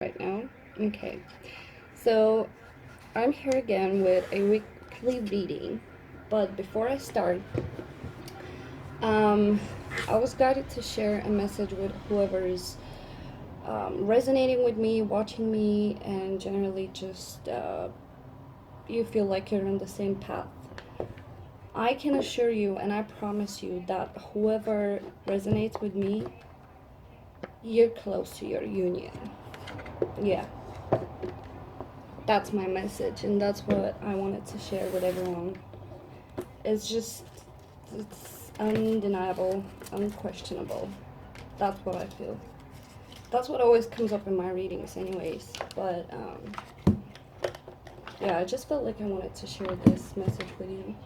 Right now. Okay, so I'm here again with a weekly reading, but before I start, um, I was guided to share a message with whoever is resonating with me, watching me, and generally just you feel like you're on the same path. I can assure you and I promise you that whoever resonates with me, you're close to your union. Yeah, that's my message, and that's what I wanted to share with everyone. It's just, it's undeniable, unquestionable. That's what I feel. That's what always comes up in my readings, anyways. But yeah, I just felt like I wanted to share this message with you.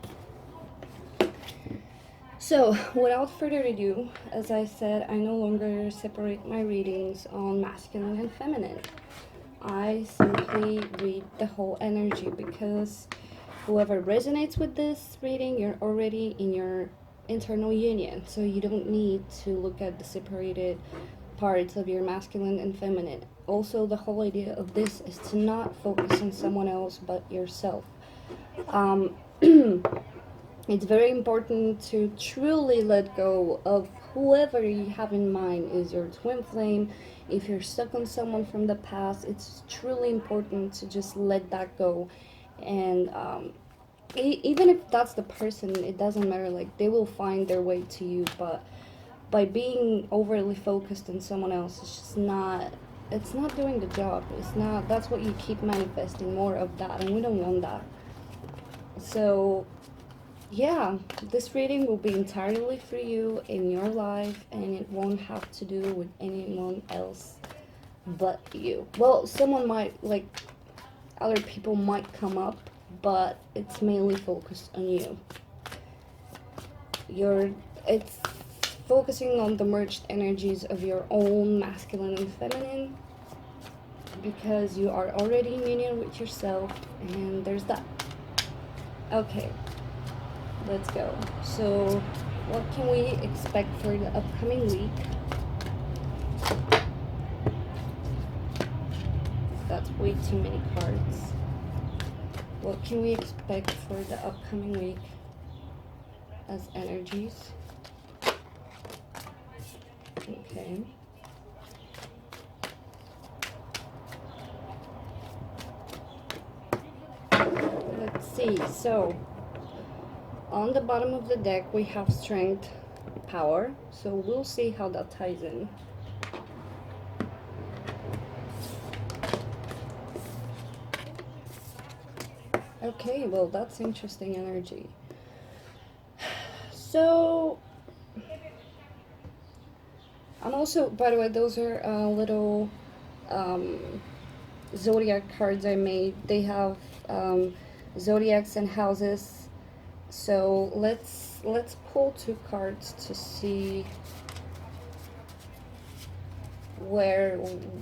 So, without further ado, as I said, I no longer separate my readings on masculine and feminine. I simply read the whole energy because whoever resonates with this reading, you're already in your internal union. So you don't need to look at the separated parts of your masculine and feminine. Also, the whole idea of this is to not focus on someone else but yourself. Um, it's very important to truly let go of whoever you have in mind is your twin flame. If you're stuck on someone from the past, it's truly important to just let that go. And even if that's the person, it doesn't matter. Like, they will find their way to you, but by being overly focused on someone else, it's just not, it's not doing the job. It's not, that's what you keep manifesting, more of that, and we don't want that. So yeah, this reading will be entirely for you in your life, and it won't have to do with anyone else but you. Well, someone might, like, other people might come up, but it's mainly focused on you. It's focusing on the merged energies of your own masculine and feminine, because you are already in union with yourself, and there's that. Okay, let's go. So, what can we expect for the upcoming week? That's way too many cards. What can we expect for the upcoming week as energies? Okay. Let's see. So, on the bottom of the deck, we have strength, power. So, we'll see how that ties in. Okay, well, that's interesting energy. So, I'm also, by the way, those are little zodiac cards I made. They have zodiacs and houses. So let's pull two cards to see where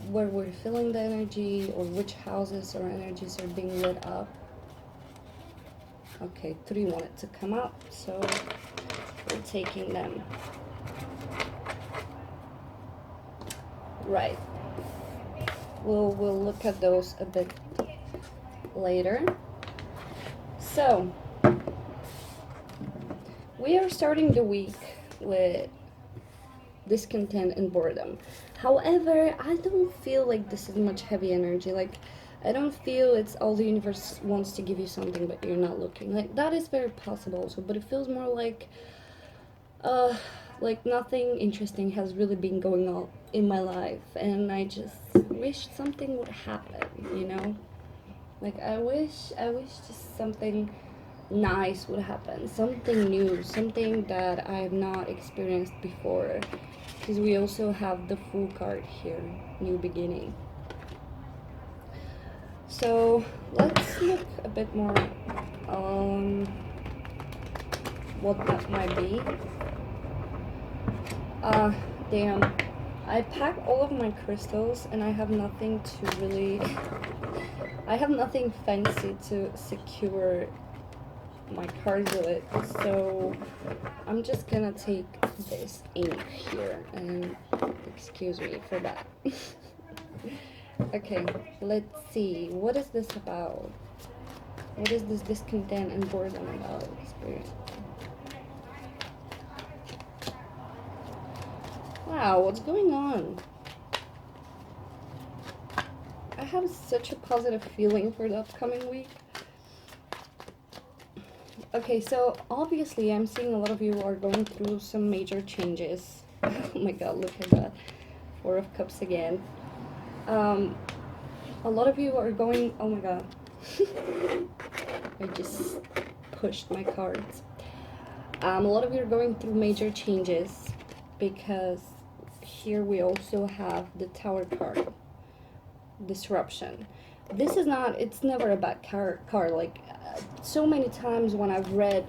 we're feeling the energy, or which houses or energies are being lit up. Okay, three wanted to come out, so we're taking them. Right. We'll look at those a bit later. So, we are starting the week with discontent and boredom. However, I don't feel like this is much heavy energy. Like, I don't feel it's all the universe wants to give you something but you're not looking. Like, that is very possible also, but it feels more like nothing interesting has really been going on in my life, and I just wish something would happen, you know? Like, I wish just something nice would happen, something new, something that I have not experienced before, because we also have the Fool card here, new beginning. So let's look a bit more on what that might be. Damn, I pack all of my crystals and I have nothing to really I have nothing fancy to secure my cards with it, so I'm just gonna take this ink here, and excuse me for that. Okay, let's see. What is this about? What is this discontent and boredom about, Spirit? Wow, what's going on? I have such a positive feeling for the upcoming week. Okay, so obviously I'm seeing a lot of you are going through some major changes. Oh my god, look at that. Four of Cups again. A lot of you are going, oh my god. I just pushed my cards. A lot of you are going through major changes because here we also have the Tower card. Disruption. This is not, it's never a bad card. Like, so many times when I've read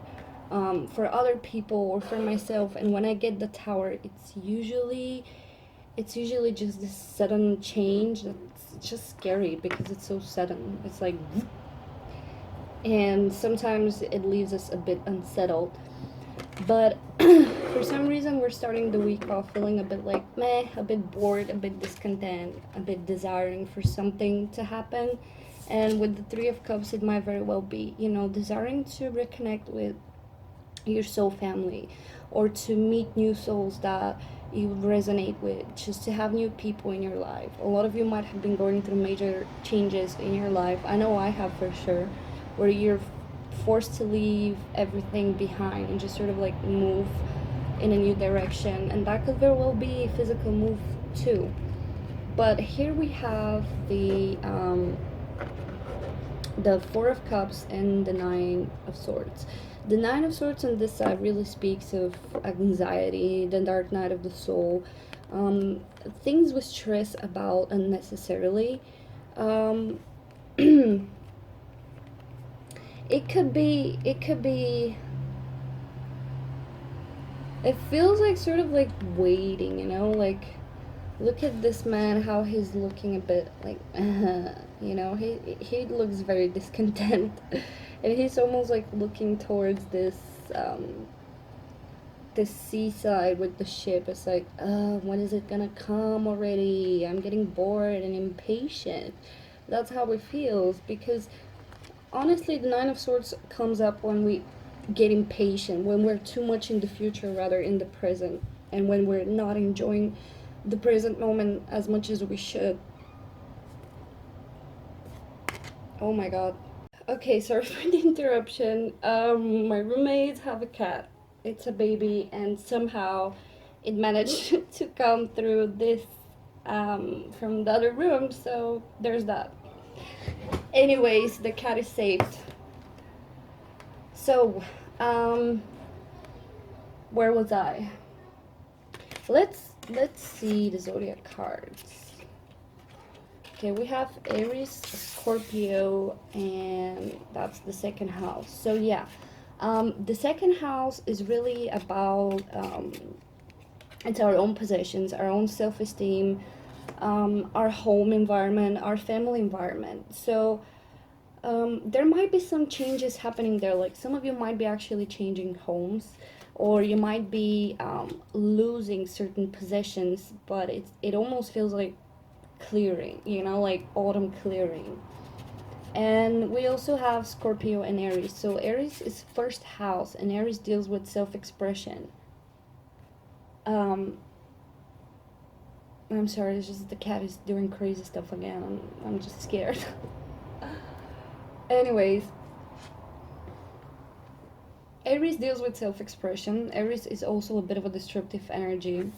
for other people or for myself, and when I get the Tower, it's usually just this sudden change that's just scary because it's so sudden. It's like, and sometimes it leaves us a bit unsettled. But for some reason, we're starting the week off feeling a bit like meh, a bit bored, a bit discontent, a bit desiring for something to happen. And with the Three of Cups, it might very well be, you know, desiring to reconnect with your soul family, or to meet new souls that you resonate with, just to have new people in your life. A lot of you might have been going through major changes in your life. I know I have for sure, where you're forced to leave everything behind and just sort of like move in a new direction, and that could very well be a physical move too. But here we have the Four of Cups and the Nine of Swords. The Nine of Swords on this side really speaks of anxiety, the dark night of the soul, things we stress about unnecessarily. It could be, it feels like sort of like waiting, you know, like, look at this man, how he's looking a bit like, you know, he looks very discontent, and he's almost like looking towards this, this seaside with the ship. It's like, when is it gonna come already? I'm getting bored and impatient. That's how it feels, because honestly, the Nine of Swords comes up when we get impatient, when we're too much in the future rather in the present, and when we're not enjoying the present moment as much as we should. Oh my god. Okay, sorry for the interruption. My roommates have a cat. It's a baby, and somehow it managed to come through this from the other room, so there's that. Anyways, the cat is saved. So, where was I? Let's see the zodiac cards. Okay, we have Aries, Scorpio, and that's the second house. So yeah, the second house is really about it's our own possessions, our own self-esteem, our home environment, our family environment. So there might be some changes happening there. Like, some of you might be actually changing homes, or you might be losing certain possessions, but it almost feels like clearing, you know, like autumn clearing. And we also have Scorpio and Aries. So Aries is first house, and Aries deals with self-expression. I'm sorry, it's just the cat is doing crazy stuff again. I'm just scared. Anyways, Aries deals with self-expression. Aries is also a bit of a disruptive energy.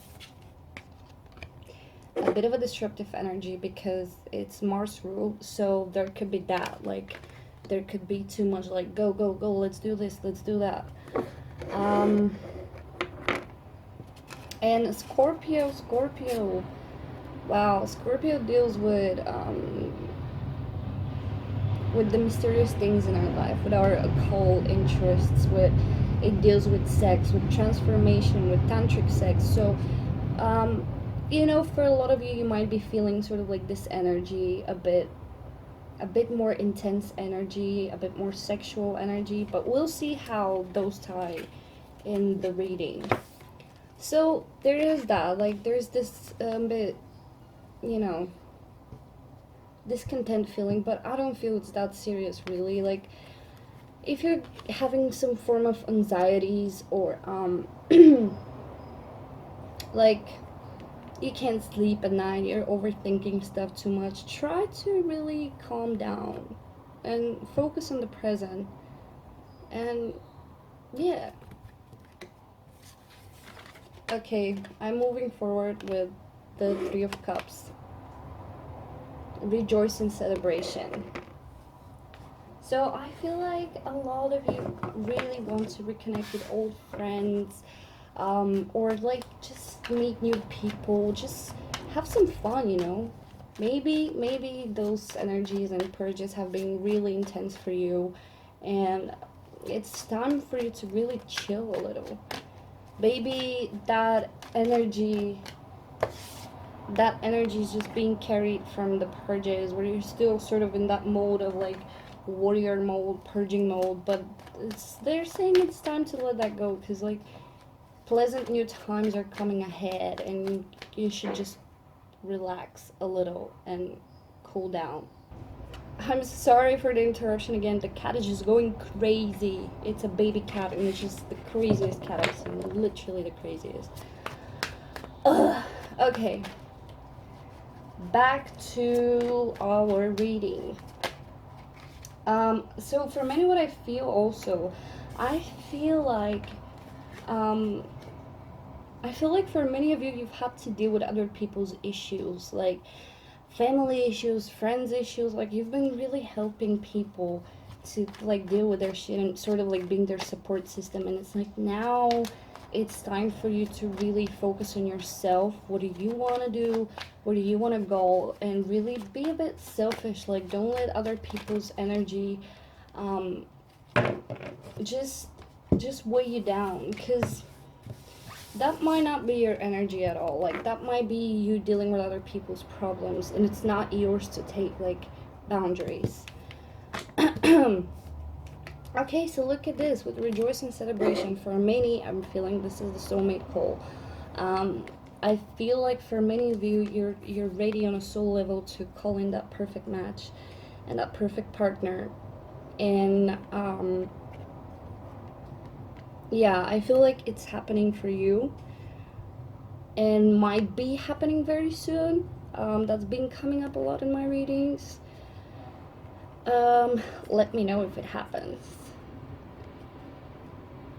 A bit of a disruptive energy because it's Mars ruled, so there could be that. Like, there could be too much, like, go, go, go, let's do this, let's do that. And Scorpio, wow, Scorpio deals with the mysterious things in our life, with our occult interests, it deals with sex, with transformation, with tantric sex. So you know, for a lot of you, you might be feeling sort of like this energy, a bit more intense energy, a bit more sexual energy, but we'll see how those tie in the reading. So there is that, like, there's this bit, you know, discontent feeling, but I don't feel it's that serious really. Like, if you're having some form of anxieties or like you can't sleep at night, you're overthinking stuff too much, try to really calm down and focus on the present. And yeah. Okay, I'm moving forward with the Three of Cups. Rejoice in celebration. So I feel like a lot of you really want to reconnect with old friends, or like just meet new people, just have some fun, you know. Maybe those energies and purges have been really intense for you, and it's time for you to really chill a little. Maybe that energy is just being carried from the purges where you're still sort of in that mode of like warrior mode, purging mode, but they're saying it's time to let that go because like pleasant new times are coming ahead and you should just relax a little and cool down. I'm sorry for the interruption again. The cat is just going crazy. It's a baby cat and it's just the craziest cat I've seen. Literally the craziest. Ugh. Okay. Back to our reading. So for many, what I feel also, I feel like, for many of you, you've had to deal with other people's issues, like family issues, friends issues. Like you've been really helping people to like deal with their shit and sort of like being their support system. And it's like now it's time for you to really focus on yourself. What do you want to do? Where do you want to go? And really be a bit selfish. Like don't let other people's energy just weigh you down, because that might not be your energy at all. Like that might be you dealing with other people's problems and it's not yours to take. Like boundaries. Okay, so look at this with rejoice and celebration. For many, I'm feeling this is the soulmate call. I feel like for many of you, you're ready on a soul level to call in that perfect match and that perfect partner. And yeah, I feel like it's happening for you and might be happening very soon. That's been coming up a lot in my readings. Let me know if it happens.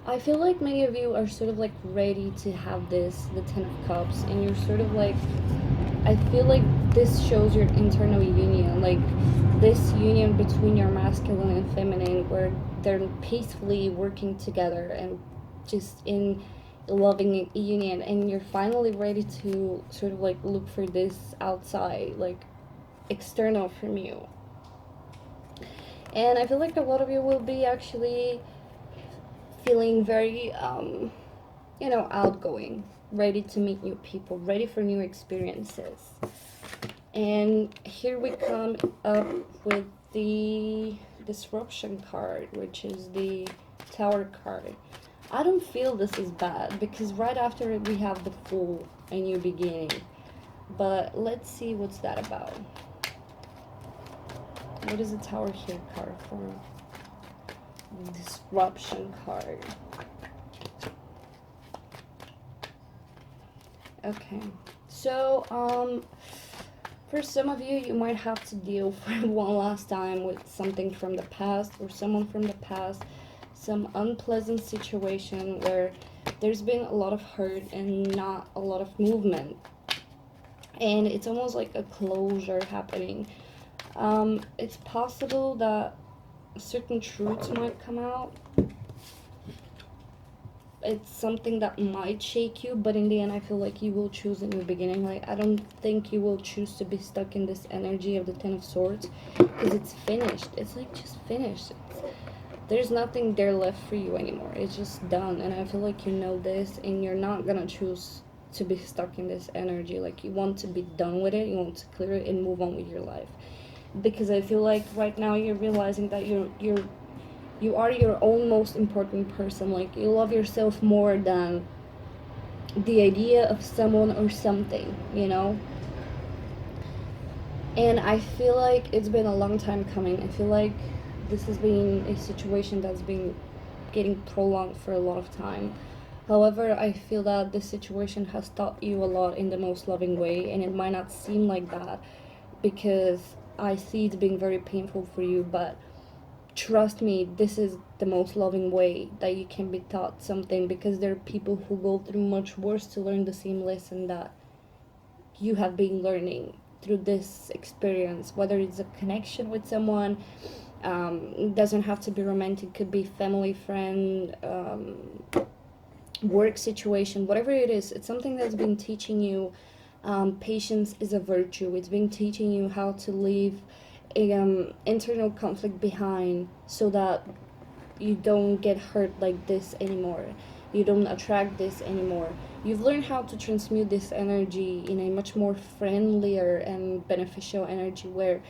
I feel like many of you are sort of like ready to have this, the Ten of Cups, and you're sort of like, I feel like this shows your internal union, like this union between your masculine and feminine, where they're peacefully working together and just in loving union, and you're finally ready to sort of like look for this outside, like external from you. And I feel like a lot of you will be actually feeling very outgoing, ready to meet new people, ready for new experiences. And here we come up with the disruption card, which is the Tower card. I don't feel this is bad because right after it we have the Fool, a new beginning. But let's see what's that about. What is the Tower here card for? Disruption card. Okay, so for some of you, you might have to deal for one last time with something from the past or someone from the past, some unpleasant situation where there's been a lot of hurt and not a lot of movement, and it's almost like a closure happening. It's possible that certain truths might come out. It's something that might shake you, but in the end I feel like you will choose a new beginning. Like I don't think you will choose to be stuck in this energy of the Ten of Swords, because it's finished. It's like just finished. There's nothing there left for you anymore. It's just done. And I feel like you know this and you're not gonna choose to be stuck in this energy. Like you want to be done with it, you want to clear it and move on with your life. Because I feel like right now you're realizing that you are your own most important person. Like you love yourself more than the idea of someone or something, you know. And I feel like it's been a long time coming. I feel like this has been a situation that's been getting prolonged for a lot of time. However, I feel that this situation has taught you a lot in the most loving way, and it might not seem like that because I see it being very painful for you, but trust me, this is the most loving way that you can be taught something, because there are people who go through much worse to learn the same lesson that you have been learning through this experience, whether it's a connection with someone. It doesn't have to be romantic, could be family, friend, work situation, whatever it is. It's something that's been teaching you patience is a virtue. It's been teaching you how to leave internal conflict behind so that you don't get hurt like this anymore. You don't attract this anymore. You've learned how to transmute this energy in a much more friendlier and beneficial energy where,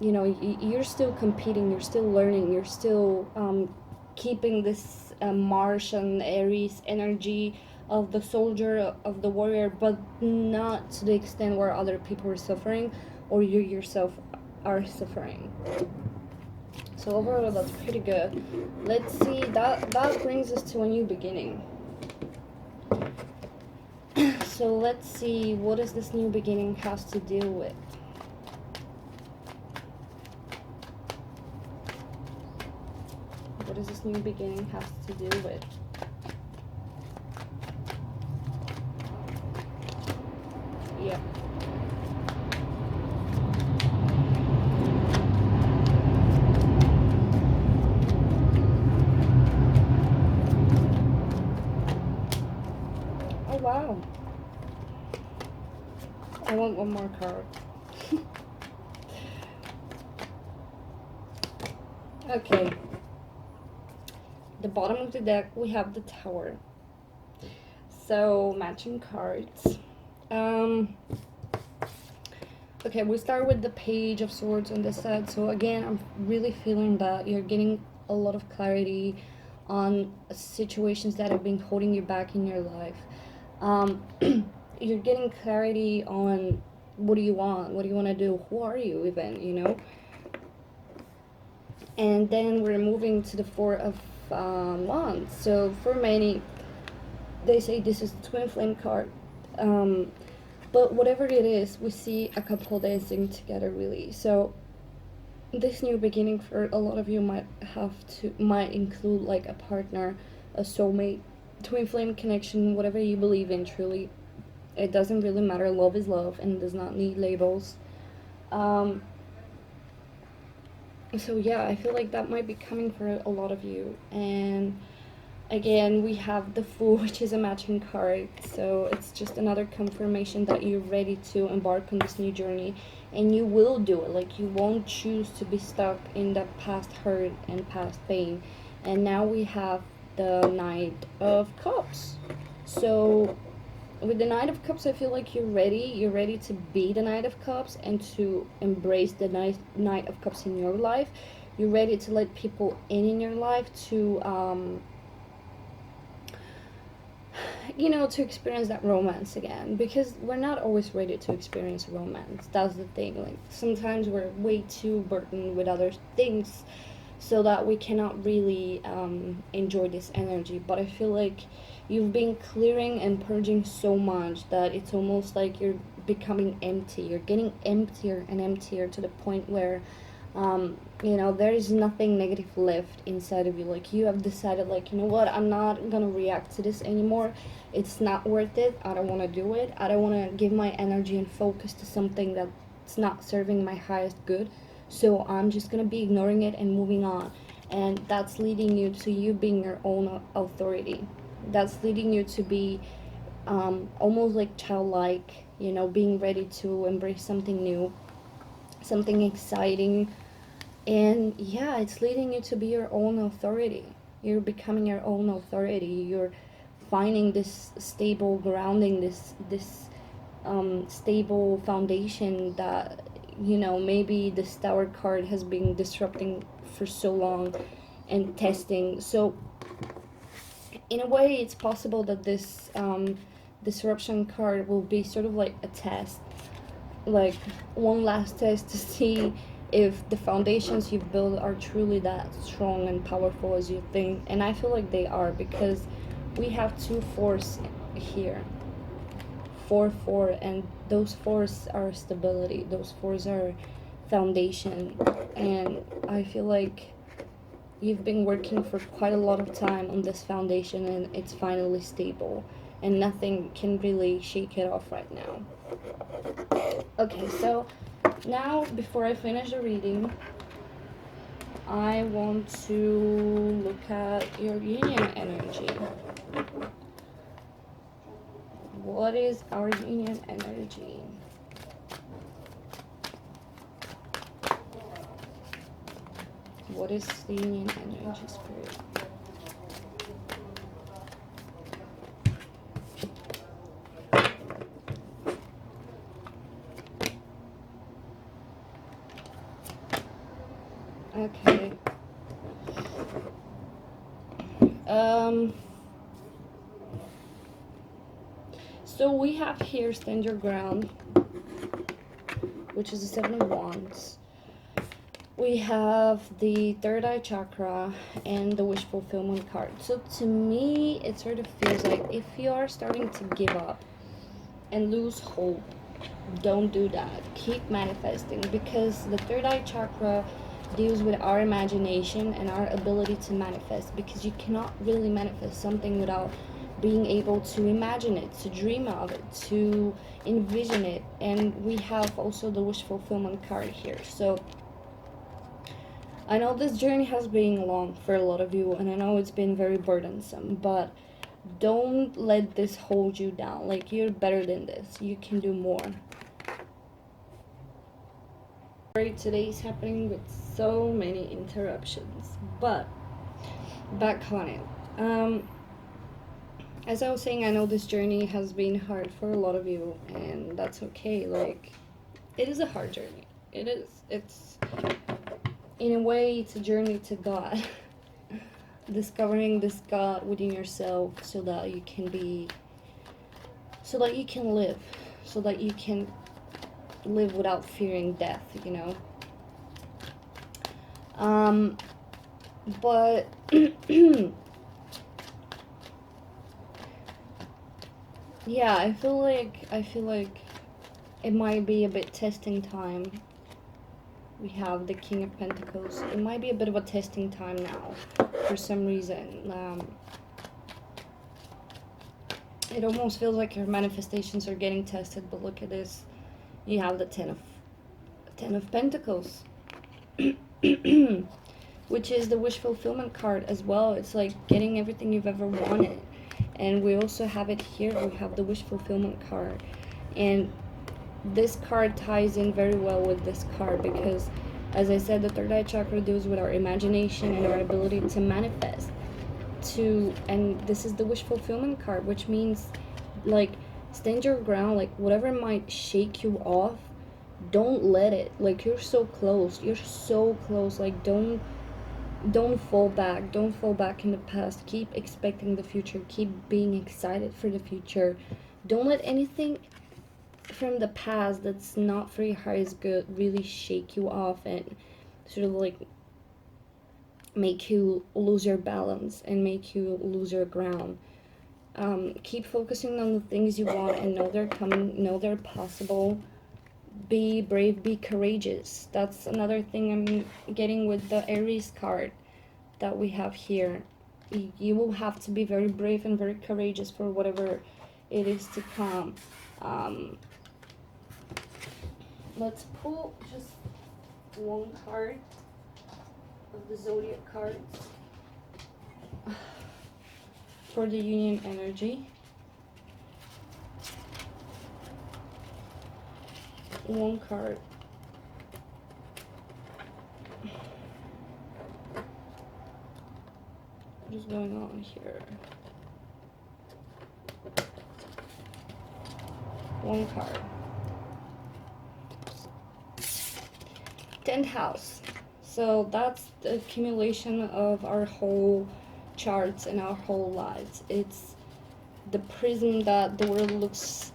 you're still competing, you're still learning, you're still keeping this Martian Aries energy of the soldier, of the warrior, but not to the extent where other people are suffering or you yourself are suffering. So overall, that's pretty good. Let's see, that brings us to a new beginning. So let's see, what does this new beginning has to deal with? What does this new beginning have to do with? Yep. Oh wow. I want one more card. Okay. The bottom of the deck, we have the Tower. So, matching cards. Okay, we start with the Page of Swords on this side. So again, I'm really feeling that you're getting a lot of clarity on situations that have been holding you back in your life. You're getting clarity on what do you want, what do you want to do, who are you even, And then we're moving to the Four of Wands. So for many, they say this is the Twin Flame card. But whatever it is, we see a couple dancing together, really. So this new beginning for a lot of you might include like a partner, a soulmate, twin flame connection, whatever you believe in. Truly, it doesn't really matter. Love is love and does not need labels. So yeah, I feel like that might be coming for a lot of you. And again, we have the Fool, which is a matching card. So it's just another confirmation that you're ready to embark on this new journey. And you will do it. Like, you won't choose to be stuck in the past hurt and past pain. And now we have the Knight of Cups. So with the Knight of Cups, I feel like you're ready. You're ready to be the Knight of Cups and to embrace the Knight of Cups in your life. You're ready to let people in your life to to experience that romance again, because we're not always ready to experience romance. That's the thing. Like, sometimes we're way too burdened with other things so that we cannot really enjoy this energy. But I feel like you've been clearing and purging so much that it's almost like you're becoming empty. You're getting emptier and emptier to the point where there is nothing negative left inside of you. Like, you have decided, like, you know what, I'm not gonna react to this anymore. It's not worth it. I don't want to do it. I don't want to give my energy and focus to something that's not serving my highest good. So I'm just gonna be ignoring it and moving on. And that's leading you to you being your own authority. That's leading you to be almost like childlike, being ready to embrace something new, something exciting. And yeah, it's leading you to be your own authority. You're becoming your own authority. You're finding this stable grounding, this stable foundation that maybe this Tower card has been disrupting for so long and testing. So in a way, it's possible that this disruption card will be sort of like a test like one last test to see if the foundations you've built are truly that strong and powerful as you think. And I feel like they are, because we have two fours here, 4 4, and those fours are stability, those fours are foundation. And I feel like you've been working for quite a lot of time on this foundation, and it's finally stable, and nothing can really shake it off right now. Okay, so now before I finish the reading, I want to look at your union energy. What is our union energy? What is the union energy, Spirit? Okay. So we have here Stand Your Ground, which is the 7 of Wands. We have the third eye chakra and the wish fulfillment card. So to me, it sort of feels like if you are starting to give up and lose hope, don't do that. Keep manifesting, because the third eye chakra deals with our imagination and our ability to manifest, because you cannot really manifest something without being able to imagine it, to dream of it, to envision it. And we have also the wish fulfillment card here. So I know this journey has been long for a lot of you, and I know it's been very burdensome, but don't let this hold you down. Like, you're better than this. You can do more. Today is happening with so many interruptions, but back on it. As I was saying, I know this journey has been hard for a lot of you, and that's okay. Like, it is a hard journey. It is. It's, in a way, it's a journey to God. Discovering this God within yourself, so that you can be, so that you can live, so that you can live without fearing death, you know. But yeah, I feel like it might be a bit testing time. We have the King of Pentacles. It might be a bit of a testing time now for some reason. It almost feels like your manifestations are getting tested, but look at this. You have the Ten of Pentacles, which is the wish fulfillment card as well. It's like getting everything you've ever wanted. And we also have it here. We have the wish fulfillment card, and this card ties in very well with this card, because as I said, the third eye chakra deals with our imagination and our ability to manifest, and this is the wish fulfillment card, which means, like, stand your ground. Like, whatever might shake you off, don't let it. Like, you're so close, like, don't fall back, don't fall back in the past. Keep expecting the future, keep being excited for the future. Don't let anything from the past that's not for your highest good really shake you off and sort of like make you lose your balance and make you lose your ground. Keep focusing on the things you want, and know they're coming, know they're possible. Be brave, be courageous. That's another thing I'm getting with the Aries card that we have here. You will have to be very brave and very courageous for whatever it is to come. Let's pull just one card of the zodiac cards for the union energy. One card. What is going on here? One card. 10th house. So that's the accumulation of our whole charts and our whole lives. It's the prism that the world looks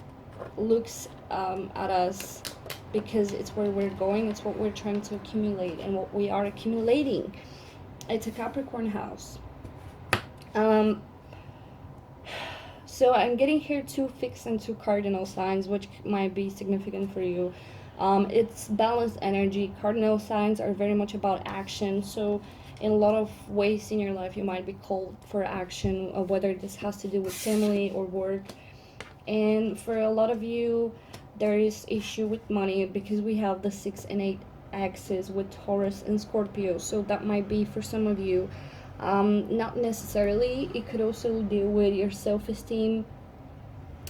at us because it's where we're going, it's what we're trying to accumulate and what we are accumulating. It's a Capricorn house. So I'm getting here two fixed and two cardinal signs, which might be significant for you. It's balanced energy. Cardinal signs are very much about action. So in a lot of ways in your life, you might be called for action, whether this has to do with family or work. And for a lot of you, there is issue with money because we have the 6 and 8 axis with Taurus and Scorpio. So that might be for some of you. Not necessarily. It could also deal with your self-esteem,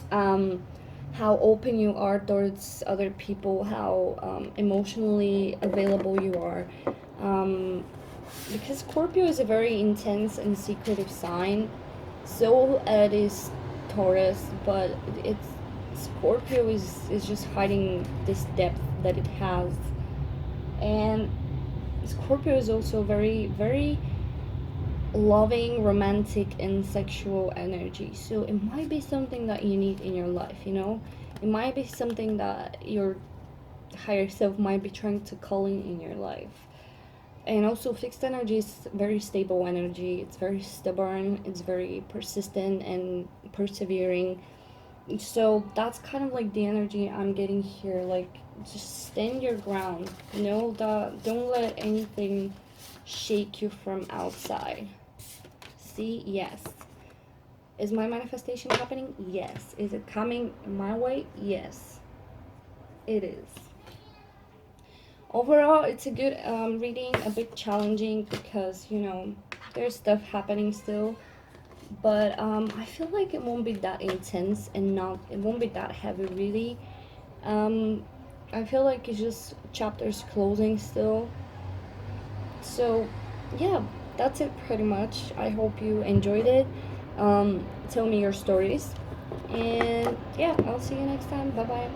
how open you are towards other people, how emotionally available you are. Because Scorpio is a very intense and secretive sign. So it is Taurus, but it's Scorpio is just hiding this depth that it has. And Scorpio is also very, very loving, romantic, and sexual energy. So it might be something that you need in your life, you know? It might be something that your higher self might be trying to call in your life. And also, fixed energy is very stable energy. It's very stubborn, it's very persistent and persevering. So that's kind of like the energy I'm getting here. Like, just stand your ground. Know that, don't let anything shake you from outside. See, yes. Is my manifestation happening? Yes. Is it coming my way? Yes, it is. Overall, it's a good reading, a bit challenging because, you know, there's stuff happening still. But I feel like it won't be that intense and it won't be that heavy, really. I feel like it's just chapters closing still. So, yeah, that's it pretty much. I hope you enjoyed it. Tell me your stories. And yeah, I'll see you next time. Bye bye.